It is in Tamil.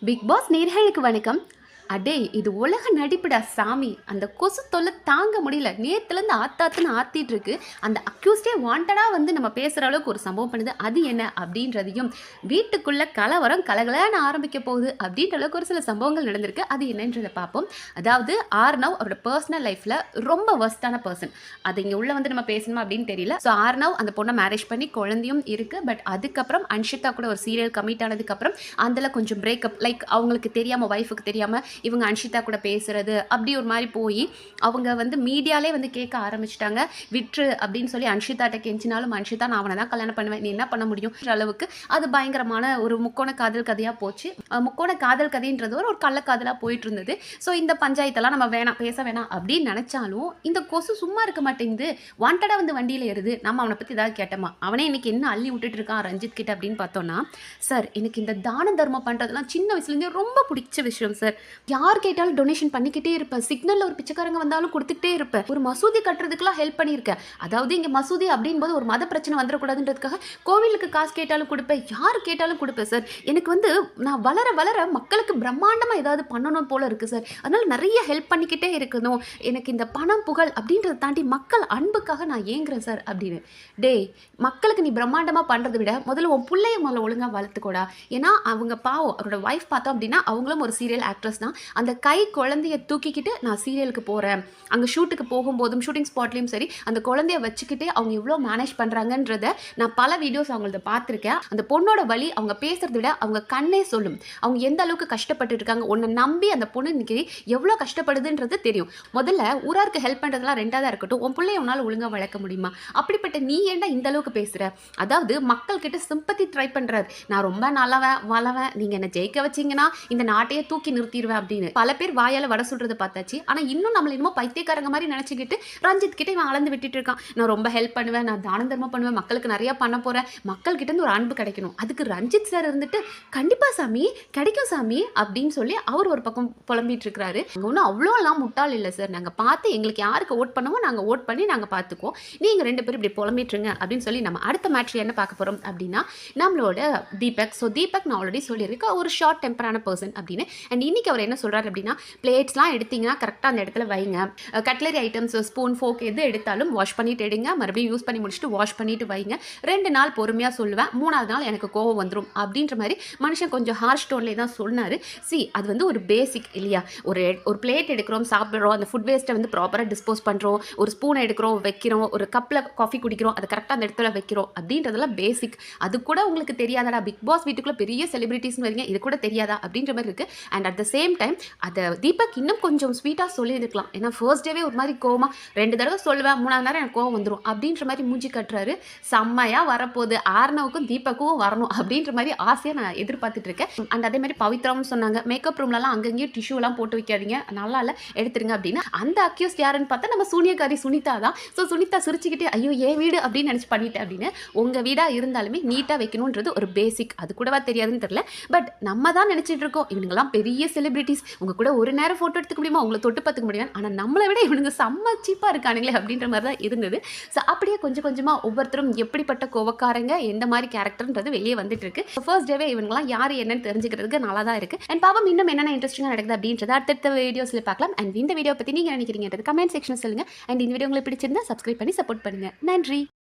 பிக் பாஸ் நேயர்களுக்கு வணக்கம். அடே இது உலக நடிப்புடா சாமி. அந்த கொசு தொல்லை தாங்க முடியல. நேத்துலேருந்து ஆத்தாத்துன்னு ஆத்திட்டு இருக்கு. அந்த அக்யூஸ்டே வாண்டடா வந்து நம்ம பேசுகிற அளவுக்கு ஒரு சம்பவம் பண்ணுது. அது என்ன அப்படின்றதையும், வீட்டுக்குள்ள கலவரம் கலகலன்னு ஆரம்பிக்க போகுது அப்படின்ற அளவுக்கு ஒரு சில சம்பவங்கள் நடந்திருக்கு. அது என்னன்றதை பார்ப்போம். அதாவது ஆர்னவ் அவரோட பர்சனல் லைஃப்ல ரொம்ப வர்ஸ்டான பர்சன். அது இங்கே உள்ள வந்து நம்ம பேசணுமா அப்படின்னு தெரியல. ஸோ ஆர்னவ் அந்த பொண்ணை மேரேஜ் பண்ணி குழந்தையும் இருக்கு. பட் அதுக்கப்புறம் அன்ஷிதா கூட ஒரு சீரியல் கமிட் ஆனதுக்கப்புறம் அதில் கொஞ்சம் பிரேக்கப், லைக் அவங்களுக்கு தெரியாமல், ஒய்ஃபுக்கு தெரியாமல் இவங்க அன்ஷிதா கூட பேசுறது அப்படி ஒரு மாதிரி போய் அவங்க வந்து மீடியாலே வந்து கேட்க ஆரம்பிச்சிட்டாங்க. விட்ரு அப்படின்னு சொல்லி அன்ஷிதாட்ட கெஞ்சினாலும் அன்ஷிதா நான் அவனை தான் கல்யாணம் பண்ணுவேன், நீ என்ன பண்ண முடியும் அளவுக்கு அது பயங்கரமான ஒரு முக்கோண காதல் கதையாக போச்சு. முக்கோண காதல் கதைன்றது ஒரு கள்ளக்காதலாக போயிட்டு இருந்தது. ஸோ இந்த பஞ்சாயத்தெல்லாம் நம்ம வேணாம், பேச வேணாம் அப்படின்னு நினச்சாலும் இந்த கொசு சும்மா இருக்க மாட்டேங்குது. வாண்டடாக வந்து வண்டியில் ஏறுது. நம்ம அவனை பற்றி ஏதாவது கேட்டோமா, அவனே இன்னைக்கு என்ன அள்ளி விட்டுட்டு இருக்கான் ரஞ்சித் கிட்ட அப்படின்னு பார்த்தோன்னா, சார் எனக்கு இந்த தான தர்மம் பண்ணுறதுலாம் சின்ன வயசுலேருந்தே ரொம்ப பிடிச்ச விஷயம் சார். யார் கேட்டாலும் டொனேஷன் பண்ணிக்கிட்டே இருப்பேன். சிக்னலில் ஒரு பிச்சைக்காரங்க வந்தாலும் கொடுத்துக்கிட்டே இருப்பேன். ஒரு மசூதி கட்டுறதுக்குலாம் ஹெல்ப் பண்ணியிருக்கேன். அதாவது இங்கே மசூதி அப்படின்போது ஒரு மத பிரச்சனை வந்துடக்கூடாதுன்றதுக்காக கோவிலுக்கு காசு கேட்டாலும் கொடுப்பேன், யார் கேட்டாலும் கொடுப்பேன் சார். எனக்கு வந்து நான் வளர வளர மக்களுக்கு பிரம்மாண்டமாக ஏதாவது பண்ணணும் போல இருக்குது சார். அதனால் நிறைய ஹெல்ப் பண்ணிக்கிட்டே இருக்கணும். எனக்கு இந்த பணம் புகழ் அப்படின்றத தாண்டி மக்கள் அன்புக்காக நான் ஏங்குறேன் சார் அப்படின்னு. டேய், மக்களுக்கு நீ பிரம்மாண்டமாக பண்ணுறதை விட முதல்ல உன் பிள்ளைய முதல்ல ஒழுங்காக வளர்த்துக்கூடா. ஏன்னா அவங்க பாவம், அவரோட ஒய்ஃப் பார்த்தோம் அப்படின்னா அவங்களும் ஒரு சீரியல் ஆக்ட்ரஸ் தான். அந்த கை குழந்தைய தூக்கிக்கிட்டு நான் சீரியலுக்கு போகிறேன், அங்கே ஷூட்டுக்கு போகும்போதும் ஷூட்டிங் ஸ்பாட்லேயும் சரி அந்த குழந்தைய வச்சுக்கிட்டே அவங்க எவ்வளோ மேனேஜ் பண்ணுறாங்கன்றத நான் பல வீடியோஸ் அவங்களத பார்த்துருக்கேன். அந்த பொண்ணோட வழி அவங்க பேசுறத விட அவங்க கண்ணே சொல்லும். அவங்க எந்த அளவுக்கு கஷ்டப்பட்டு இருக்காங்க. உன்னை நம்பி அந்த பொண்ணு இன்னைக்கு எவ்வளோ கஷ்டப்படுதுன்றது தெரியும். முதல்ல ஊராருக்கு ஹெல்ப் பண்ணுறதுலாம் ரெண்டாக இருக்கட்டும், உன் பிள்ளைய உன்னால் ஒழுங்காக வளர்க்க முடியுமா? அப்படிப்பட்ட நீ ஏன்டா இந்த அளவுக்கு பேசுகிற? அதாவது மக்கள்கிட்ட சிம்பத்தி ட்ரை பண்ணுறாரு. நான் ரொம்ப நல்லவன் வளவன், நீங்கள் என்னை ஜெயிக்க வச்சிங்கன்னா இந்த நாட்டையே தூக்கி நிறுத்திடுவேன் அப்படின்னு பல பேர் வாயால் வட சொல்றதை பார்த்தாச்சு. ஆனால் இன்னும் நம்மள இன்னும் பைத்தியக்காரங்க மாதிரி நினச்சிக்கிட்டு ரஞ்சித் கிட்ட இவன் அளந்து விட்டுட்டு இருக்கான். நான் ரொம்ப ஹெல்ப் பண்ணுவேன், நான் தான தர்மம் பண்ணுவேன், மக்களுக்கு நிறைய பண்ண போகிறேன், மக்கள்கிட்ட இருந்து ஒரு அன்பு கிடைக்கணும். அதுக்கு ரஞ்சித் சார் இருந்துட்டு கண்டிப்பாக சாமி கிடைக்கும் சாமி அப்படின்னு சொல்லி அவர் ஒரு பக்கம் புலம்பிட்டு இருக்கிறாரு. அங்கே ஒன்றும் அவ்வளோலாம் முட்டாள் இல்லை சார். நாங்கள் பார்த்து எங்களுக்கு யாருக்கு ஓட் பண்ணுமோ நாங்கள் ஓட் பண்ணி நாங்கள் பார்த்துக்குவோம். நீங்கள் ரெண்டு பேரும் இப்படி புலம்பிட்டுருங்க அப்படின்னு சொல்லி நம்ம அடுத்த மேட்ச் என்ன பார்க்க போகிறோம் அப்படின்னா நம்மளோட தீபக். ஸோ தீபக் நான் ஆல்ரெடி சொல்லியிருக்கேன் ஒரு ஷார்ட் டெம்பரான பர்சன் அப்படின்னு. அண்ட் இன்னைக்கு அவர் என்ன சொல்கிறார் அப்படின்னா, பிளேட்ஸ்லாம் எடுத்திங்கன்னா கரெக்டாக அந்த இடத்துல வைங்க, கட்லரி ஐட்டம்ஸ் ஸ்பூன் ஃபோக் எது எடுத்தாலும் வாஷ் பண்ணிட்டு எடுங்க, மறுபடியும் யூஸ் பண்ணி முடிச்சுட்டு வாஷ் பண்ணிட்டு வைங்க. 2 நாள் பொறுமையாக சொல்லுவேன், 3ஆவது நாள் எனக்கு கோவம் வந்துடும் அப்படின்ற மாதிரி மனுஷன் கொஞ்சம் ஹார்ஷ் டோன்லேயே தான் சொன்னார். அது வந்து ஒரு பேசிக் இல்லையா? ஒரு பிளேட் எடுக்கிறோம், சாப்பிட்றோம், அந்த ஃபுட் வேஸ்ட்டை வந்து ப்ராப்பராக டிஸ்போஸ் பண்ணுறோம், ஒரு ஸ்பூனை எடுக்கிறோம் வைக்கிறோம், ஒரு கப்பில் காஃபி குடிக்கிறோம், அதை கரெக்டாக அந்த இடத்துல வைக்கிறோம் அப்படின்றதெல்லாம் பேசிக். அது கூட உங்களுக்கு தெரியாதடா? பிக் பாஸ் வீட்டுக்குள்ளே பெரிய செலிபிரிட்டிஸ்னு வரீங்க, இது கூட தெரியாதா அப்படின்ற மாதிரி இருக்குது. And at the same time அதை தீபக் இன்னும் கொஞ்சம் ஸ்வீட்டாக சொல்லியிருக்கலாம். ஏன்னா ஃபர்ஸ்ட் டேவே ஒரு மாதிரி கோவமா 2 தடவை சொல்லுவேன், 3ஆவது நேரம் எனக்கு கோவம் வந்துடும் அப்படின்ற மாதிரி மூஞ்சி கட்டுறாரு. செம்மையாக வரப்போகுது. ஆர்னவுக்கும் தீபக்கும் வரணும் அப்படின்ற மாதிரி ஆசையாக நான் எதிர்பார்த்துட்டு இருக்கேன். அண்ட் அதே மாதிரி பவித்ராவும் சொன்னாங்க, மேக்கப் ரூம்லலாம் அங்கங்கேயும் டிஷ்யூலாம் போட்டு வைக்காதீங்க, நல்லா இல்லை எடுத்துருங்க அப்படின்னு. அந்த அக்யூஸ்ட் யாருன்னு பார்த்தா நம்ம சூனியக்காரி சுனிதா தான். ஸோ சுனிதா சிரிச்சுக்கிட்டே ஐயோ ஏன் வீடு அப்படின்னு நினச்சி பண்ணிட்டேன் அப்படின்னு. உங்கள் வீடாக இருந்தாலுமே நீட்டாக வைக்கணுன்றது ஒரு பேசிக். அது கூடவா தெரியாதுன்னு தெரியல. பட் நம்ம தான் நினச்சிட்டு இருக்கோம் இவங்கெல்லாம் பெரிய செலிபிரிட்டிஸ், உங்கள் கூட ஒரு நேரம் ஃபோட்டோ எடுத்துக்க முடியுமா, உங்களை தொட்டு பார்த்துக்க முடியும், ஆனால் நம்மளை விட இவனுங்க செம்ம சீப்பாக இருக்கானுங்களே அப்படின்ற மாதிரி தான் இருந்தது. ஸோ அப்படியே கொஞ்சம் கொஞ்சமாக ஒவ்வொருத்தரும் எப்படிப்பட்ட கோவக்காரங்க எந்த மாதிரி கேரக்டர்ன்றது வெளியே வந்துட்டு இருக்கு. ஃபர்ஸ்ட் டேவே இவங்கெல்லாம் யார் என்னன்னு தெரிஞ்சுக்கிறதுக்கு நல்லா தான் இருக்குது. அண்ட் பாவம் இன்னும் என்னென்ன இன்ட்ரெஸ்டிங்காக நடக்குது அப்படின்றத அடுத்த வீடியோஸில் பார்க்கலாம். அண்ட் இந்த வீடியோ பற்றி நீங்கள் நினைக்கிறீங்கன்றது கமெண்ட் செக்ஷன் சொல்லுங்கள். அண்ட் இந்த வீடியோ உங்களுக்கு பிடிச்சிருந்தா சப்ஸ்கிரைப் பண்ணி சப்போர்ட் பண்ணுங்கள். நன்றி.